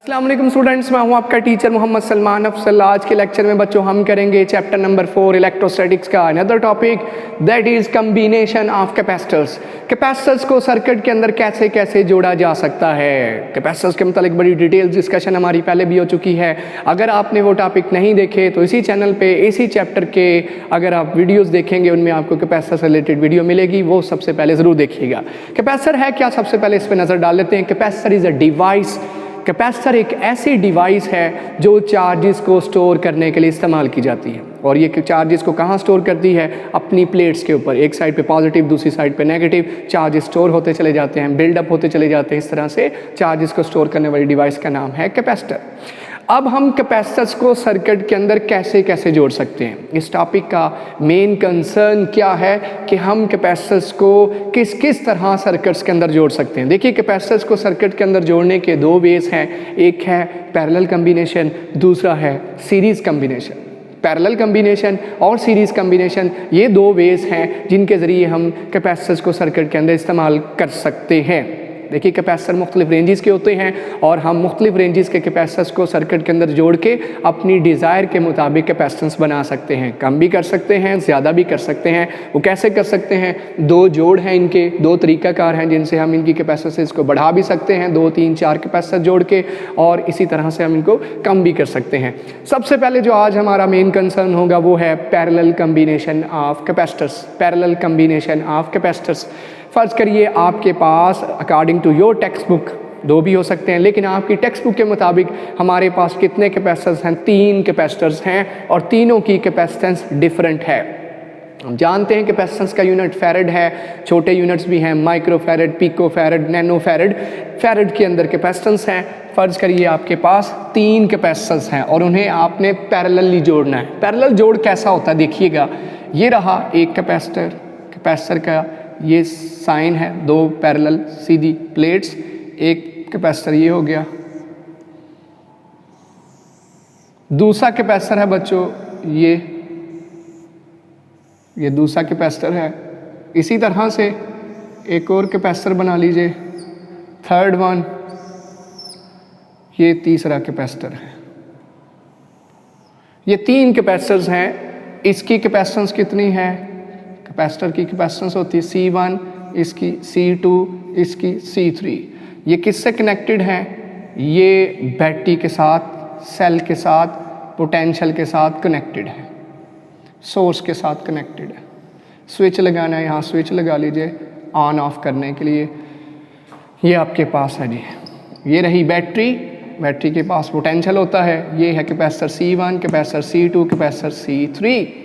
अस्सलाम वालेकुम स्टूडेंट्स, मैं हूं आपका टीचर मोहम्मद सलमान अफसल। आज के लेक्चर में बच्चों हम करेंगे चैप्टर नंबर 4 इलेक्ट्रोस्टैटिक्स का another topic that is combination of capacitors. Capacitors को सर्किट के अंदर कैसे कैसे जोड़ा जा सकता है। कैपेसिटर्स के मतलब बड़ी डिटेल डिस्कशन हमारी पहले भी हो चुकी है। अगर आपने वो टॉपिक नहीं देखे तो इसी चैनल पे इसी चैप्टर के अगर आप वीडियोज़ देखेंगे उनमें आपको कैपेसिटर से रिलेटेड वीडियो मिलेगी, वो सबसे पहले ज़रूर देखिएगा। कैपेसिटर है क्या, सबसे पहले इस पर नज़र डाल लेते हैं। Capacitor is a device. Capacitor एक ऐसी डिवाइस है जो चार्जेस को स्टोर करने के लिए इस्तेमाल की जाती है, और ये चार्जेस को कहाँ स्टोर करती है? अपनी प्लेट्स के ऊपर। एक साइड पे पॉजिटिव, दूसरी साइड पे नेगेटिव चार्जेस स्टोर होते चले जाते हैं, बिल्डअप होते चले जाते हैं। इस तरह से चार्जेस को स्टोर करने वाली डिवाइस का नाम है कैपेसिटर। अब हम कैपेसिटर्स को सर्किट के अंदर कैसे कैसे जोड़ सकते हैं, इस टॉपिक का मेन कंसर्न क्या है कि हम कैपेसिटर्स को किस किस तरह सर्किट्स के अंदर जोड़ सकते हैं। देखिए, कैपेसिटर्स को सर्किट के अंदर जोड़ने के दो वेज हैं। एक है पैरेलल कम्बिनेशन, दूसरा है सीरीज़ कम्बिनेशन। पैरेलल कम्बिनेशन और सीरीज़ कम्बिनेशन, ये दो वेज हैं जिनके ज़रिए हम कैपेसिटर्स को सर्किट के अंदर इस्तेमाल कर सकते हैं। देखिए, कैपेसिटर मुख्तलिफ रेंजेस के होते हैं और हम मुख्तलिफ रेंजेस के कैपेसिटर्स को सर्किट के अंदर जोड़ के अपनी डिज़ायर के मुताबिक कैपेसिटेंस बना सकते हैं। कम भी कर सकते हैं, ज़्यादा भी कर सकते हैं। वो कैसे कर सकते हैं? दो जोड़ हैं इनके, दो तरीक़ाकार हैं जिनसे हम इनकी कैपेसिटेंस को बढ़ा भी सकते हैं, 2, 3, 4 कैपेसिटर जोड़ के, और इसी तरह से हम इनको कम भी कर सकते हैं। सबसे पहले जो आज हमारा मेन कंसर्न होगा वो है parallel combination of capacitors. Parallel combination of capacitors. फ़र्ज़ करिए आपके पास according to your textbook दो भी हो सकते हैं, लेकिन आपकी टेक्स्ट बुक के मुताबिक हमारे पास कितने कैपेसिटर्स हैं? 3 कैपेसिटर्स हैं और तीनों की कैपेसिटेंस डिफरेंट है। हम जानते हैं कैपेसिटेंस का यूनिट फैरड है, छोटे यूनिट्स भी हैं, micro farad, pico farad, nano farad. Farad के अंदर कैपेसिटेंस हैं। फ़र्ज़ करिए आपके पास 3 कैपेसिटर्स हैं और उन्हें आपने पैरेलली जोड़ना है। पैरेलल जोड़ कैसा होता है देखिएगा, ये रहा एक कैपेसिटर, कैपेसिटर का ये साइन है, 2 पैरेलल सीधी प्लेट्स, एक कैपेसिटर ये हो गया। दूसरा कैपेसिटर है बच्चों ये दूसरा कैपेसिटर है। इसी तरह से एक और कैपेसिटर बना लीजिए, थर्ड वन, ये तीसरा कैपेसिटर है। ये 3 कैपेसिटर्स हैं। इसकी कैपेसिटेंस कितनी है? कैपेसिटर की कैपेसिटेंस होती है C1, इसकी C2, इसकी C3। ये किससे कनेक्टेड हैं? ये बैटरी के साथ, सेल के साथ, पोटेंशियल के साथ कनेक्टेड है, सोर्स के साथ कनेक्टेड है। स्विच लगाना है, यहाँ स्विच लगा लीजिए ऑन ऑफ करने के लिए। ये आपके पास है जी, ये रही बैटरी। बैटरी के पास पोटेंशियल होता है। ये है capacitor C1, capacitor C2, capacitor C3।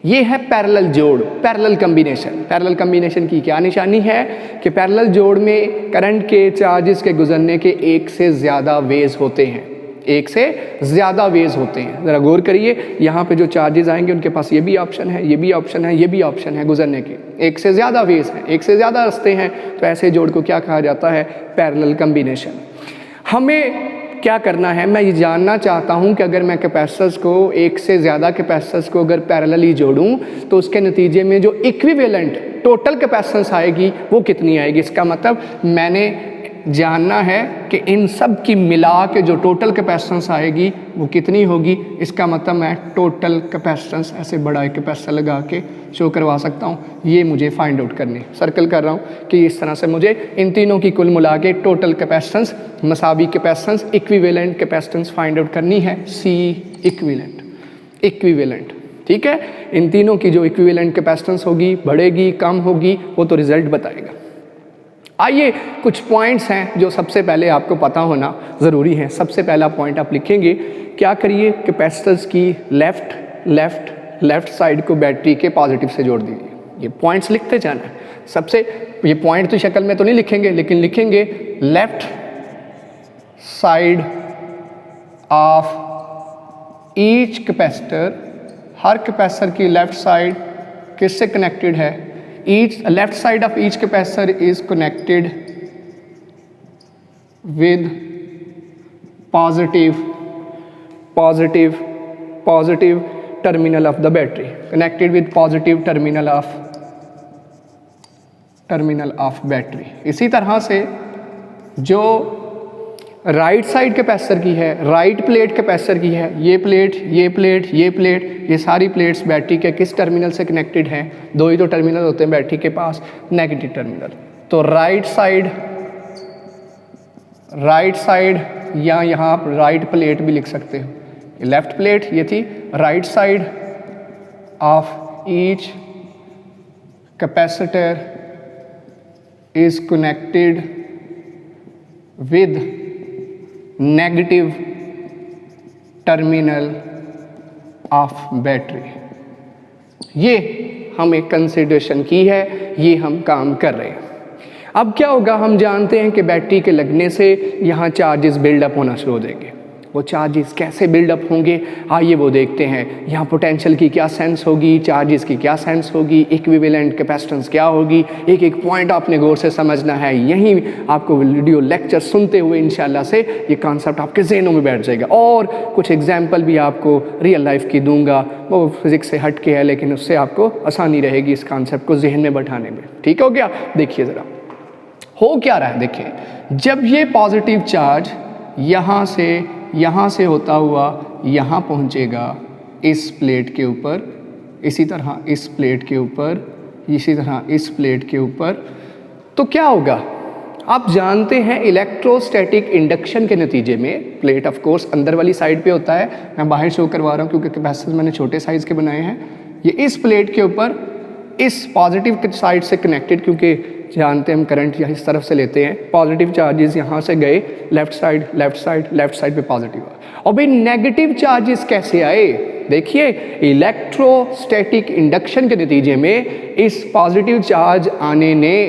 ये है पैरेलल जोड़, पैरेलल कम्बिनेशन। पैरेलल कम्बिनेशन की क्या निशानी है कि पैरेलल जोड़ में करंट के चार्जेस के गुजरने के एक से ज़्यादा वेज होते हैं, एक से ज़्यादा वेज होते हैं। ज़रा गौर करिए, यहाँ पे जो चार्जेस आएंगे उनके पास ये भी ऑप्शन है, ये भी ऑप्शन है, ये भी ऑप्शन है गुजरने के। एक से ज़्यादा वेज हैं, एक से ज़्यादा रास्ते हैं, तो ऐसे जोड़ को क्या कहा जाता है? Parallel combination. हमें क्या करना है, मैं ये जानना चाहता हूँ कि अगर मैं कैपेसिटर्स को, एक से ज़्यादा कैपेसिटर्स को अगर पैरेलली जोड़ूँ तो उसके नतीजे में जो इक्विवेलेंट टोटल कैपेसिटेंस आएगी वो कितनी आएगी। इसका मतलब मैंने जानना है कि इन सब की मिला के जो टोटल कैपेसिटेंस आएगी वो कितनी होगी। इसका मतलब मैं टोटल कैपेसिटेंस ऐसे बड़ा एक कैपेसिटर लगा के शो करवा सकता हूँ। ये मुझे फाइंड आउट करनी, सर्कल कर रहा हूँ कि इस तरह से मुझे इन तीनों की कुल मिला के टोटल कैपेसिटेंस, मसावी capacitance, equivalent capacitance find out करनी है। C इक्विवेलेंट, ठीक है। इन तीनों की जो इक्विवेलेंट कैपेसिटेंस होगी, बढ़ेगी कम होगी, वो तो रिजल्ट बताएगा। आइए, कुछ पॉइंट्स हैं जो सबसे पहले आपको पता होना ज़रूरी है। सबसे पहला पॉइंट आप लिखेंगे, क्या करिए, कैपेसिटर्स की लेफ़्ट साइड को बैटरी के पॉजिटिव से जोड़ दीजिए। ये पॉइंट्स लिखते जाना है। सबसे ये पॉइंट तो शक्ल में तो नहीं लिखेंगे, लेकिन लिखेंगे left side of each capacitor. Her capacitor की लेफ़्ट साइड किससे कनेक्टेड है? Left side of each capacitor is connected with positive terminal of the battery. Connected with positive terminal of battery. इसी तरह से जो राइट साइड कैपेसिटर की है, right plate capacitor की है, ये प्लेट, ये प्लेट, ये प्लेट, ये सारी प्लेट्स बैटरी के किस टर्मिनल से कनेक्टेड हैं? दो ही तो टर्मिनल होते हैं बैटरी के पास, नेगेटिव टर्मिनल। तो राइट साइड या यहाँ आप राइट प्लेट भी लिख सकते हो, लेफ्ट प्लेट ये थी, right side of each capacitor is connected with negative terminal of battery. ये हम एक कंसिडरेशन की है, ये हम काम कर रहे हैं। अब क्या होगा, हम जानते हैं कि बैटरी के लगने से यहाँ चार्जेस बिल्डअप होना शुरू हो जाएंगे। वो चार्जेस कैसे बिल्डअप होंगे, आइए वो देखते हैं। यहाँ पोटेंशियल की क्या सेंस होगी, चार्जेस की क्या सेंस होगी, इक्विवेलेंट कैपेसिटेंस क्या होगी, एक एक पॉइंट आपने गौर से समझना है। यहीं आपको वीडियो लेक्चर सुनते हुए इंशाल्लाह से ये कॉन्सेप्ट आपके ज़हनों में बैठ जाएगा। और कुछ एग्जाम्पल भी आपको रियल लाइफ की दूंगा, वो फिज़िक्स से हट के है, लेकिन उससे आपको आसानी रहेगी इस कॉन्सेप्ट को जहन में बैठाने में। ठीक हो गया? देखिए ज़रा हो क्या रहा है। देखिए, जब ये पॉजिटिव चार्ज यहाँ से होता हुआ यहाँ पहुँचेगा इस प्लेट के ऊपर, इसी तरह इस प्लेट के ऊपर, इसी तरह इस प्लेट के ऊपर, तो क्या होगा? आप जानते हैं इलेक्ट्रोस्टैटिक इंडक्शन के नतीजे में प्लेट ऑफ कोर्स अंदर वाली साइड पे होता है, मैं बाहर शो करवा रहा हूँ क्योंकि कैपेसिटर मैंने छोटे साइज़ के बनाए हैं। ये इस प्लेट के ऊपर इस पॉजिटिव साइड से कनेक्टेड, क्योंकि जानते हैं हम करंट यहाँ इस तरफ से लेते हैं, पॉजिटिव चार्जेस यहाँ से गए लेफ्ट साइड पे पॉजिटिव। और भाई नेगेटिव चार्जेस कैसे आए? देखिए, इलेक्ट्रोस्टैटिक इंडक्शन के नतीजे में इस पॉजिटिव चार्ज आने ने,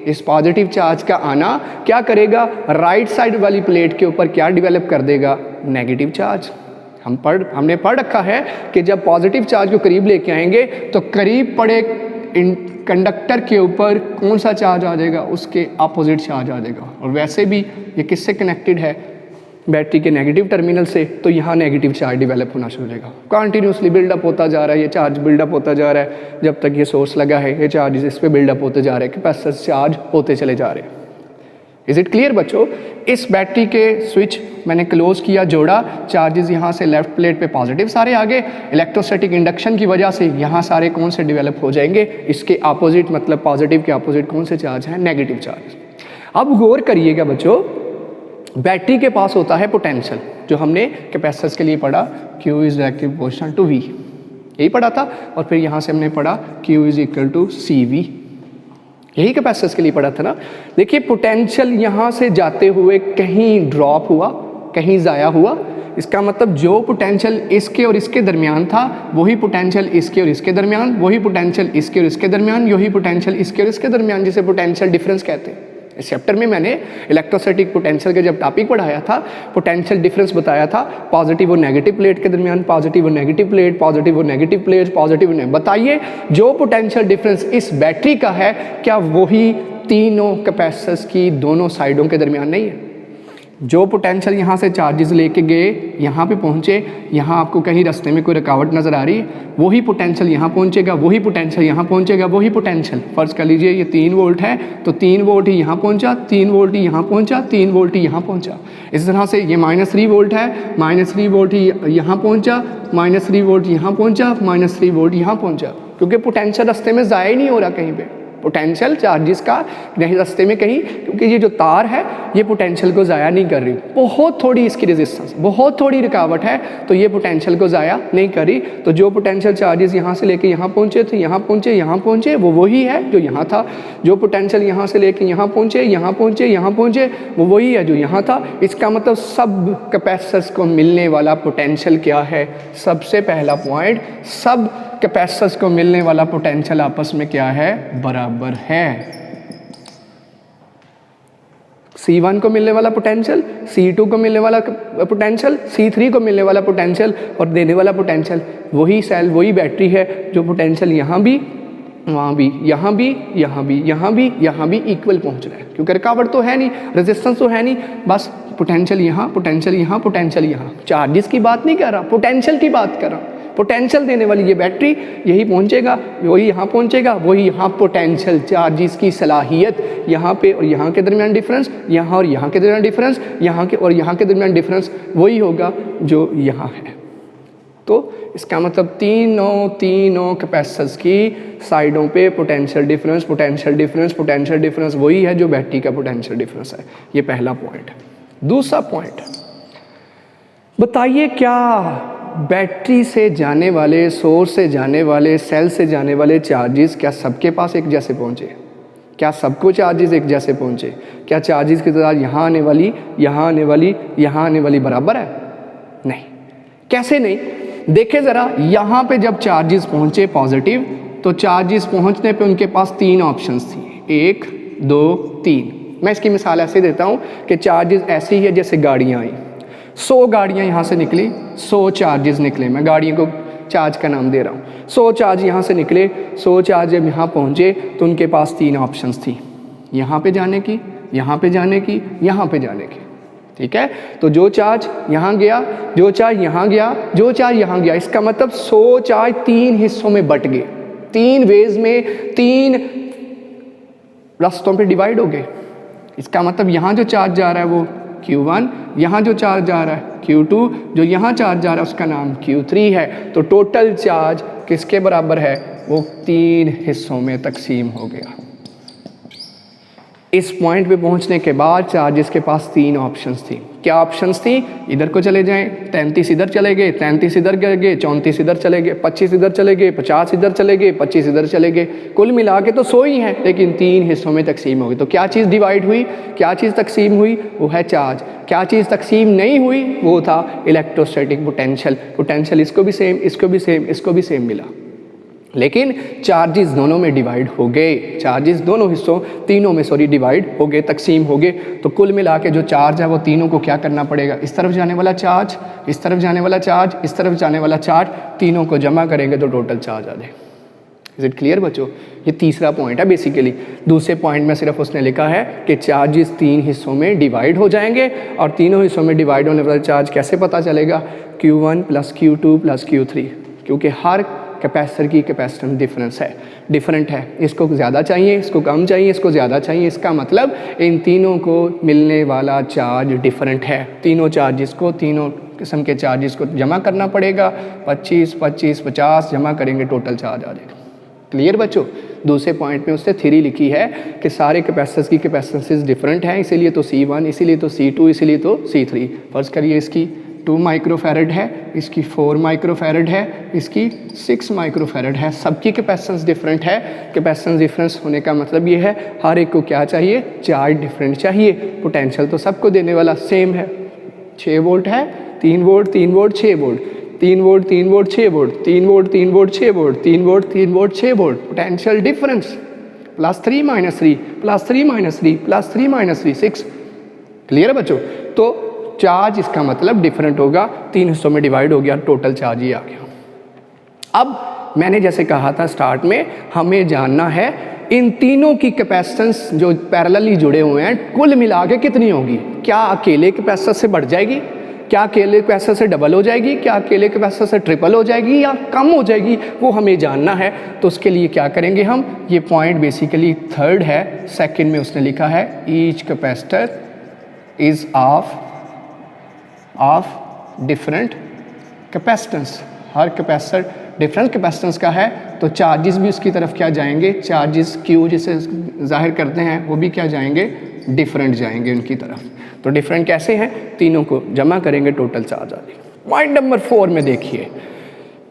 इस पॉजिटिव चार्ज का आना क्या करेगा? राइट साइड वाली प्लेट के ऊपर क्या डेवलप कर देगा? Negative charge. हमने पढ़ रखा है कि जब पॉजिटिव चार्ज को करीब लेके आएंगे तो करीब पड़े कंडक्टर के ऊपर कौन सा चार्ज आ जाएगा? उसके अपोजिट चार्ज आ जाएगा। और वैसे भी ये किससे कनेक्टेड है? बैटरी के नेगेटिव टर्मिनल से, तो यहाँ नेगेटिव चार्ज डेवलप होना शुरू हो जाएगा। कंटिन्यूसली बिल्डअप होता जा रहा है, ये चार्ज बिल्डअप होता जा रहा है। जब तक ये सोर्स लगा है, ये चार्ज इस पर बिल्डअप होते जा रहे हैं, कैपेसिटर चार्ज होते चले जा रहे हैं। इज इट क्लियर बच्चों? इस बैटरी के स्विच मैंने क्लोज किया, जोड़ा, चार्जेस यहाँ से लेफ्ट प्लेट पे पॉजिटिव सारे आ गए, इलेक्ट्रोस्टैटिक इंडक्शन की वजह से यहाँ सारे कौन से डेवलप हो जाएंगे? इसके अपोजिट, मतलब पॉजिटिव के अपोजिट कौन से चार्ज हैं? Negative charge. अब गौर करिएगा बच्चों, बैटरी के पास होता है पोटेंशियल, जो हमने कैपेसिटर्स के लिए पढ़ा, Q is directly proportional to V, यही पढ़ा था। और फिर यहाँ से हमने पढ़ा Q is equal to CV, यही कैपेसिटर्स के लिए पढ़ा था ना। देखिए, पोटेंशियल यहाँ से जाते हुए कहीं ड्रॉप हुआ, कहीं ज़ाया हुआ। इसका मतलब जो पोटेंशियल इसके और इसके दरमियान था, वही पोटेंशियल इसके और इसके दरमियान, वही पोटेंशियल इसके और इसके दरमियान, वही पोटेंशियल इसके और इसके दरमियान, जिसे पोटेंशियल डिफरेंस कहते हैं। इस चैप्टर में मैंने इलेक्ट्रोस्टैटिक पोटेंशियल का जब टॉपिक पढ़ाया था, पोटेंशियल डिफरेंस बताया था, पॉजिटिव और नेगेटिव प्लेट के दरमियान, पॉजिटिव और नेगेटिव प्लेट, पॉजिटिव और नेगेटिव प्लेट, पॉजिटिव और। बताइए, जो पोटेंशियल डिफरेंस इस बैटरी का है, क्या वही तीनों कैपेसिटर्स की दोनों साइडों के दरमियान नहीं है? जो पोटेंशियल यहाँ से चार्जेस लेके गए, यहाँ पे पहुँचे, यहाँ आपको कहीं रास्ते में कोई रुकावट नज़र आ रही है, वही पोटेंशियल यहाँ पहुँचेगा, वही पोटेंशियल यहाँ पहुँचेगा, वही पोटेंशियल। फर्ज कर लीजिए ये 3 वोल्ट है, तो 3 वोल्ट ही यहाँ पहुँचा, 3 वोल्ट ही यहाँ पहुँचा, 3 वोल्ट ही यहाँ पहुँचा। इस तरह से ये -3 वोल्ट है, -3 वोल्ट ही यहाँ पहुँचा, -3 वोल्ट यहाँ पहुँचा, -3 वोल्ट यहाँ पहुँचा, क्योंकि पोटेंशियल रास्ते में ज़ाया ही नहीं हो रहा कहीं पे। पोटेंशियल चार्जेस का नहीं रास्ते में कहीं, क्योंकि ये जो तार है ये पोटेंशियल को ज़ाया नहीं कर रही, बहुत थोड़ी इसकी रेजिस्टेंस, बहुत थोड़ी रुकावट है, तो ये पोटेंशियल को ज़ाया नहीं कर रही। तो जो पोटेंशियल चार्जेस यहाँ से लेके यहाँ पहुँचे थे, यहाँ पहुँचे, वो वही है जो यहाँ था। जो पोटेंशियल यहाँ से लेके यहाँ पहुँचे, वो वही है जो यहाँ था। इसका मतलब सब कैपेसिटर्स को मिलने वाला पोटेंशियल क्या है? सबसे पहला पॉइंट, सब कैपेसिटर्स को मिलने वाला पोटेंशियल आपस में क्या है? बराबर है। C1 को मिलने वाला पोटेंशियल, C2 को मिलने वाला पोटेंशियल, C3 को मिलने वाला पोटेंशियल और देने वाला पोटेंशियल, वही सेल, वही बैटरी है जो पोटेंशियल यहाँ भी, वहाँ भी, यहाँ भी, यहाँ भी, यहाँ भी, यहाँ भी इक्वल पहुँच रहा है, क्योंकि रुकावट तो है नहीं, रेजिस्टेंस तो है नहीं, बस पोटेंशियल यहाँ, पोटेंशियल यहाँ, पोटेंशियल यहाँ। चार्जेस की बात नहीं कर रहा, पोटेंशियल की बात कर रहा हूँ। पोटेंशियल देने वाली ये बैटरी यही पहुंचेगा, वही यहाँ पहुंचेगा, वही यहाँ पोटेंशियल चार्जेस की सलाहियत, यहाँ पे और यहाँ के दरमियान डिफरेंस, यहाँ और यहाँ के दरमियान डिफरेंस, यहाँ के और यहाँ के दरमियान डिफरेंस वही होगा जो यहाँ है। तो इसका मतलब तीनों कैपेसिटर्स की साइडों पे potential difference, potential difference, potential difference वही है जो बैटरी का पोटेंशियल डिफरेंस है। ये पहला पॉइंट है। दूसरा पॉइंट, बताइए क्या बैटरी से जाने वाले, सोर्स से जाने वाले, सेल से जाने वाले चार्जेस क्या सबके पास एक जैसे पहुँचे? क्या सबको चार्जेस एक जैसे पहुँचे? क्या चार्जेस की तादाद यहाँ आने वाली, यहाँ आने वाली, यहाँ आने वाली बराबर है? नहीं। कैसे नहीं? देखें ज़रा, यहाँ पे जब चार्जेस पहुँचे पॉजिटिव, तो चार्जेस पहुँचने पे उनके पास तीन ऑप्शंस थी, 1 2 3। मैं इसकी मिसाल ऐसे देता हूँ कि चार्जेस ऐसे ही है जैसे गाड़ियाँ आई, 100 गाड़ियाँ यहाँ से निकली, 100 चार्जेस निकले। मैं गाड़ियों को चार्ज का नाम दे रहा हूँ। 100 चार्ज यहाँ से निकले, 100 चार्ज जब यहाँ पहुँचे तो उनके पास तीन ऑप्शंस थी, यहाँ पे जाने की, यहाँ पे जाने की, यहाँ पे जाने की। ठीक है, तो जो चार्ज यहाँ गया, जो चार्ज यहाँ गया, जो चार्ज यहाँ गया, इसका मतलब 100 चार्ज तीन हिस्सों में बट गए, तीन वेज में, तीन रास्तों पे डिवाइड हो गए। इसका मतलब यहाँ जो चार्ज जा रहा है वो Q1, यहाँ जो चार्ज जा रहा है Q2, जो यहाँ चार्ज जा रहा है उसका नाम Q3 है। तो टोटल चार्ज किसके बराबर है? वो तीन हिस्सों में तकसीम हो गया। इस पॉइंट पे पहुंचने के बाद चार्जेस के पास तीन ऑप्शंस थी। क्या ऑप्शंस थी? इधर को चले जाएं, 33 इधर चले गए, 33 इधर गए, 34 इधर चले गए, 25 इधर चले गए, 50 इधर चले गए, 25 इधर चले गए। कुल मिला के तो 100 ही हैं, लेकिन तीन हिस्सों में तकसीम हो गई। तो क्या चीज़ डिवाइड हुई, क्या चीज़ तकसीम हुई? वो है चार्ज। क्या चीज़ तकसीम नहीं हुई? वो था इलेक्ट्रोस्टैटिक पोटेंशियल। पोटेंशियल इसको भी सेम, इसको भी सेम, इसको भी सेम मिला, लेकिन चार्जेस दोनों में डिवाइड हो गए। चार्जेस दोनों हिस्सों, तीनों में सॉरी डिवाइड हो गए, तकसीम हो गए। तो कुल मिला के जो चार्ज है वो तीनों को क्या करना पड़ेगा? इस तरफ जाने वाला चार्ज, इस तरफ जाने वाला चार्ज, इस तरफ जाने वाला चार्ज, तीनों को जमा करेंगे तो टोटल चार्ज आ जाए। इज इट क्लियर बच्चों? ये तीसरा पॉइंट है बेसिकली। दूसरे पॉइंट में सिर्फ उसने लिखा है कि चार्जेस तीन हिस्सों में डिवाइड हो जाएंगे, और तीनों हिस्सों में डिवाइड होने वाला चार्ज कैसे पता चलेगा? Q1 + Q2 + Q3, क्योंकि हर कैपेसिटर की कैपेसिटेंस डिफरेंट है। इसको ज़्यादा चाहिए, इसको कम चाहिए, इसको ज़्यादा चाहिए। इसका मतलब इन तीनों को मिलने वाला चार्ज डिफरेंट है। तीनों चार्जेस को, तीनों किस्म के चार्जेस को जमा करना पड़ेगा। 25 25 50 जमा करेंगे, टोटल चार्ज आ जाएगा। क्लियर बच्चों? दूसरे पॉइंट में उसने थ्योरी लिखी है कि सारे कैपेसिटर्स की कैपेसिटेंसेस डिफरेंट हैं, इसीलिए तो C1, इसीलिए तो C2, इसीलिए तो C3। फर्ज़ करिए इसकी 2 माइक्रोफैरड है, इसकी 4 माइक्रोफैरड है, इसकी 6 माइक्रोफैरड है। सबकी कैपेसिटेंस डिफरेंट है। कैपेसिटेंस डिफरेंस होने का मतलब ये है हर एक को क्या चाहिए? चार्ज डिफरेंट चाहिए। पोटेंशियल तो सबको देने वाला सेम है। 6 वोल्ट है, 3 volt 3 volt 6 volt, 3 volt 3 volt 6 volt, 3 volt 3 volt 6 volt, 3 volt 3 volt 6 volt. Potential difference +3 -3 +3 -3 +3 -3 6। Clear है बच्चों? तो चार्ज इसका मतलब डिफरेंट होगा, तीन हिस्सों में डिवाइड हो गया, टोटल चार्ज ही आ गया। अब मैंने जैसे कहा था स्टार्ट में, हमें जानना है इन तीनों की कैपेसिटेंस जो पैरेलली जुड़े हुए हैं कुल मिला के कितनी होगी। क्या अकेले कैपेसिटर से बढ़ जाएगी? क्या अकेले कैपेसिटर से डबल हो जाएगी? क्या अकेले कैपेसिटर से ट्रिपल हो जाएगी या कम हो जाएगी? वो हमें जानना है। तो उसके लिए क्या करेंगे हम? ये पॉइंट बेसिकली थर्ड है। सेकंड में उसने लिखा है each capacitor is of different capacitance. Her capacitor different capacitance का है, तो चार्जेस भी उसकी तरफ क्या जाएंगे? चार्जेस Q जिसे जाहिर करते हैं वो भी क्या जाएंगे? डिफरेंट जाएंगे उनकी तरफ। तो डिफरेंट कैसे हैं? तीनों को जमा करेंगे, टोटल चार्ज आ जाएगा। पॉइंट नंबर 4 में देखिए,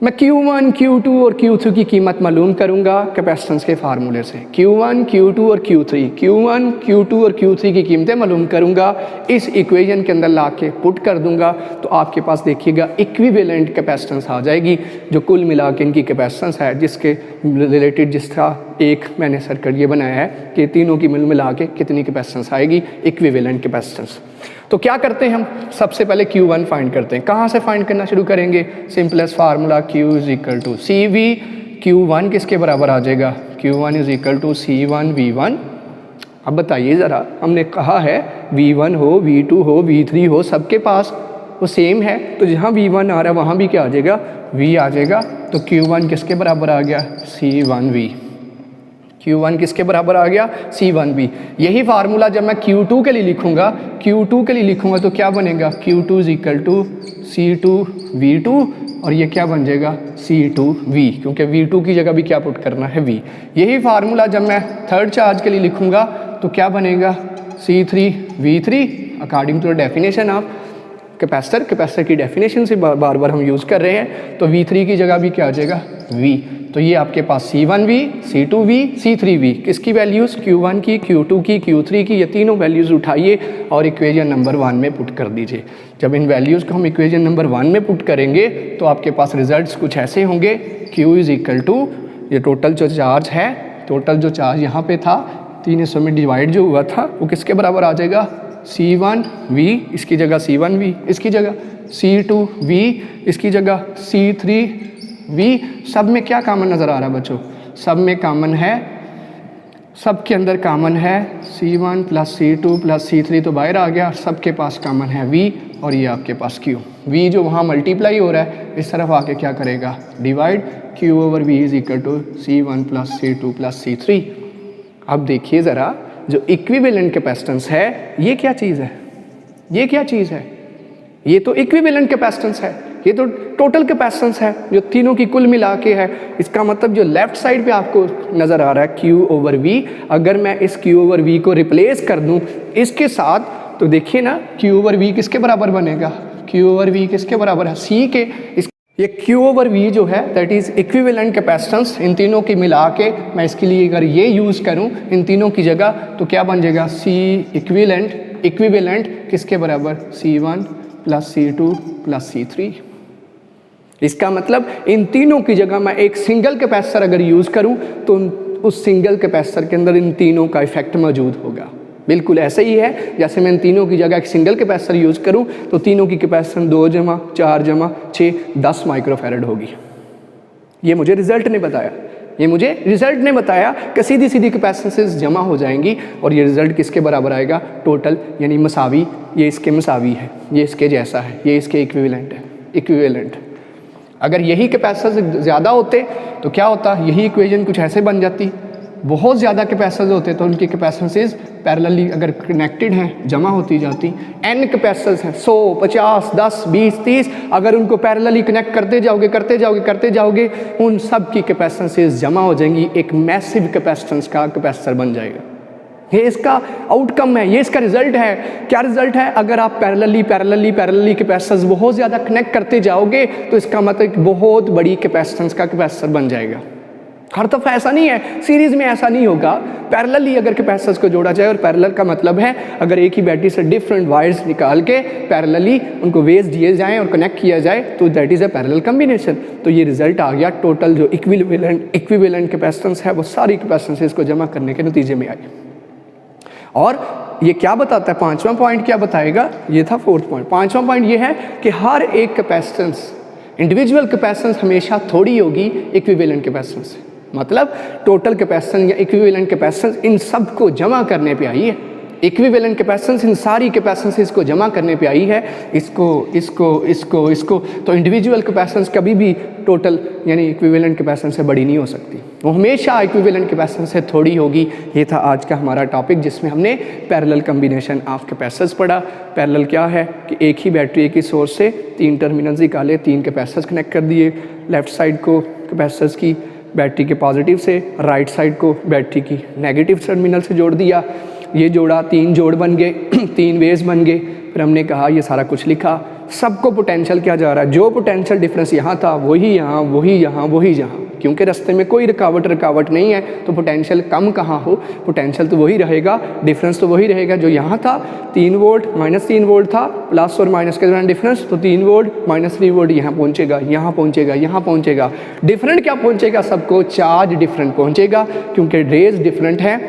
मैं Q1, Q2 और Q3 की कीमत मालूम करूंगा कैपेसिटेंस के फार्मूले से। Q1, Q2 और Q3, Q1, Q2 और Q3 की कीमतें मालूम करूंगा, इस इक्वेशन के अंदर ला के पुट कर दूंगा, तो आपके पास देखिएगा इक्विवेलेंट कैपेसिटेंस आ जाएगी, जो कुल मिला के इनकी कैपेसिटेंस है, जिसके रिलेटेड जिस तरह एक मैंने सर्किट ये बनाया है कि तीनों की मिला के कितनी कैपेसिटेंस आएगी, इक्विवेलेंट कैपेसिटेंस। तो क्या करते हैं हम? सबसे पहले Q1 फाइंड करते हैं। कहाँ से फाइंड करना शुरू करेंगे? Simplest formula Q = CV। Q1 किसके बराबर आ जाएगा? Q1 = C1 V1। अब बताइए ज़रा, हमने कहा है V1 हो, V2 हो, V3 हो, सबके पास वो सेम है, तो जहाँ V1 आ रहा है वहाँ भी क्या आ जाएगा, V आ जाएगा। तो Q1 किसके बराबर आ गया, C1V। Q1 किसके बराबर आ गया, C1V। यही फार्मूला जब मैं Q2 के लिए लिखूंगा, Q2 के लिए लिखूंगा तो क्या बनेगा, Q2 is equal to C2V2 और ये क्या बन जाएगा, C2V, क्योंकि V2 की जगह भी क्या पुट करना है, V। यही फार्मूला जब मैं थर्ड चार्ज के लिए लिखूंगा तो क्या बनेगा, C3V3 according to the definition of capacitor. Capacitor की डेफिनेशन से बार बार हम यूज़ कर रहे हैं, तो V3 की जगह भी क्या आ जाएगा, V। तो ये आपके पास C1V, C2V, C3V, किसकी वैल्यूज़, Q1 की, Q2 की, Q3 की, ये तीनों वैल्यूज़ उठाइए और इक्वेशन नंबर 1 में पुट कर दीजिए। जब इन वैल्यूज़ को हम इक्वेशन नंबर 1 में पुट करेंगे तो आपके पास रिजल्ट्स कुछ ऐसे होंगे, Q इज़ इक्वल टू, ये टोटल जो चार्ज है, टोटल जो चार्ज यहाँ पे था 3 हिस्सों में डिवाइड जो हुआ था वो किसके बराबर आ जाएगा, C1V, इसकी जगह C1V, इसकी जगह C2V, इसकी जगह C3V। सब में क्या कॉमन नज़र आ रहा है बच्चों, सब में कॉमन है, सब के अंदर कॉमन है C1 plus C2 plus C3 तो बाहर आ गया, सबके पास कॉमन है V और ये आपके पास Q। V जो वहाँ मल्टीप्लाई हो रहा है इस तरफ आके क्या करेगा, divide, Q over V is equal to C1 plus C2 plus C3। अब देखिए ज़रा, जो इक्विवेलेंट कैपेसिटेंस है ये क्या चीज़ है, ये क्या चीज़ है, ये तो इक्विवेलेंट कैपेसिटेंस है, ये तो टोटल कैपेसिटेंस है जो तीनों की कुल मिला के है। इसका मतलब जो लेफ्ट साइड पे आपको नज़र आ रहा है Q ओवर V, अगर मैं इस Q ओवर V को रिप्लेस कर दूं इसके साथ तो देखिए ना Q ओवर V किसके बराबर बनेगा, Q ओवर V किसके बराबर है, C के। ये Q ओवर V जो है दैट इज़ इक्विवेलेंट कैपेसिटेंस, इन तीनों की मिला के मैं इसके लिए अगर ये यूज़ करूं इन तीनों की जगह तो क्या बन जाएगा, C इक्विवेलेंट, इक्विवेलेंट किसके बराबर, C1 plus C2 plus C3। इसका मतलब इन तीनों की जगह मैं एक सिंगल कैपेसिटर अगर यूज़ करूं तो उस सिंगल कैपेसिटर के अंदर इन तीनों का इफेक्ट मौजूद होगा। बिल्कुल ऐसे ही है जैसे मैं इन तीनों की जगह एक सिंगल कैपेसिटर यूज़ करूं तो तीनों की कैपेसिटेंस 2 जमा 4 जमा 6 10 माइक्रोफैरड होगी। ये मुझे रिजल्ट ने बताया, ये मुझे रिजल्ट ने बताया कि सीधी सीधी कैपेसिटेंसेस जमा हो जाएंगी और ये रिजल्ट किसके बराबर आएगा, टोटल, यानी मसावी। ये इसके मसावी है, ये इसके जैसा है, ये इसके इक्विवेलेंट है, इक्विवेलेंट। अगर यही कैपेसिटेंस ज़्यादा होते तो क्या होता, यही इक्वेशन कुछ ऐसे बन जाती। बहुत ज़्यादा कैपेसिटेंस होते तो उनकी कैपेसिटेंसेस पैरेलली अगर कनेक्टेड हैं जमा होती जाती। एन कैपेसिटेंस हैं 100, 50, 10, 20, 30, अगर उनको पैरेलली कनेक्ट करते जाओगे उन सब की कैपेसिटेंसेस जमा हो जाएंगी, एक मैसिव कैपेसिटेंस का कैपेसिटर बन जाएगा। ये इसका आउटकम है, ये इसका रिजल्ट है। क्या रिजल्ट है, अगर आप पैरेलली कैपेसिटेंस बहुत ज़्यादा कनेक्ट करते जाओगे तो इसका मतलब बहुत बड़ी कैपेसिटेंस का कैपेसिटर बन जाएगा। हर दफ़ा ऐसा नहीं है, सीरीज़ में ऐसा नहीं होगा। पैरेलली अगर कैपेसिटर्स को जोड़ा जाए, और पैरेलल का मतलब है अगर एक ही बैटरी से डिफरेंट वायर्स निकाल के पैरेलली उनको वेव्स दिए जाएं और कनेक्ट किया जाए तो that is a parallel combination. तो ये रिजल्ट आ गया, टोटल जो इक्विवेलेंट कैपेसिटेंस है वो सारी कैपेसिटेंसेस को जमा करने के नतीजे में आई। और ये क्या बताता है, पांचवा पॉइंट क्या बताएगा, ये था फोर्थ पॉइंट। पांचवा पॉइंट ये है कि हर एक कैपेसिटेंस, इंडिविजुअल कैपेसिटेंस हमेशा थोड़ी होगी इक्विवेलेंट कैपेसिटेंस से। मतलब टोटल कैपेसिटेंस या इक्विवेलेंट कैपेसिटेंस इन सब को जमा करने पे आई है। इक्विवेलेंट कैपेसिटेंस इन सारी कैपेसिटेंस को जमा करने पे आई है, इसको। तो इंडिविजुअल कैपेसिटेंस कभी भी टोटल यानी इक्विवेलेंट कैपेसिटेंस से बड़ी नहीं हो सकती, वो हमेशा इक्विवेलेंट कैपेसिटेंस से थोड़ी होगी। ये था आज का हमारा टॉपिक जिसमें हमने पैरेलल कम्बिनेशन ऑफ कैपेसिटर्स पढ़ा। पैरेलल क्या है कि एक ही बैटरी एक ही सोर्स से 3 टर्मिनल्स निकाले, 3 कैपेसिटर्स कनेक्ट कर दिए। लेफ्ट साइड को कैपेसिटर्स की बैटरी के पॉजिटिव से, राइट साइड को बैटरी की नेगेटिव टर्मिनल से जोड़ दिया। ये जोड़ा, 3 जोड़ बन गए, 3 वेव्स बन गए। फिर हमने कहा ये सारा कुछ लिखा, सबको पोटेंशियल क्या जा रहा है, जो पोटेंशियल डिफरेंस यहाँ था वही यहाँ, वही यहाँ, वही यहाँ, क्योंकि रास्ते में कोई रुकावट नहीं है तो पोटेंशियल कम कहाँ हो, पोटेंशियल तो वही रहेगा, डिफरेंस तो वही रहेगा। जो यहाँ था 3 वोल्ट -3 वोल्ट था, प्लस और माइनस के दौरान डिफरेंस, तो 3 वोल्ट -3 वोल्ट यहाँ पहुँचेगा, यहाँ पहुँचेगा, यहाँ पहुँचेगा। डिफरेंट क्या पहुँचेगा सबको, चार्ज डिफरेंट पहुँचेगा, क्योंकि रेज डिफरेंट है,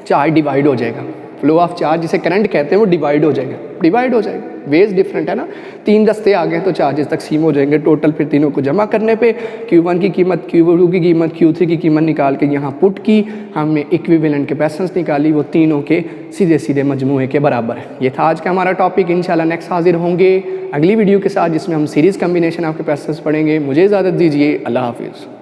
चार्ज डिवाइड हो जाएगा। फ्लो ऑफ चार्ज जिसे करंट कहते हैं वो डिवाइड हो जाएगा। वेज डिफरेंट है ना, 3 दस्ते आ गए तो चार्जेस तकसीम हो जाएंगे टोटल, फिर तीनों को जमा करने पे Q1 की कीमत, Q2 की कीमत, Q3 की कीमत निकाल के यहाँ पुट की, हमने इक्विवेलेंट कैपेसिटेंस निकाली, वो तीनों के सीधे सीधे मजमूए के बराबर है। ये था आज का हमारा टॉपिक। इंशाल्लाह नेक्स्ट हाजिर होंगे अगली वीडियो के साथ जिसमें हम सीरीज़ कम्बिनेशन ऑफ कैपेसिटेंस पढ़ेंगे। मुझे इजाज़त दीजिए, अल्लाह हाफिज़।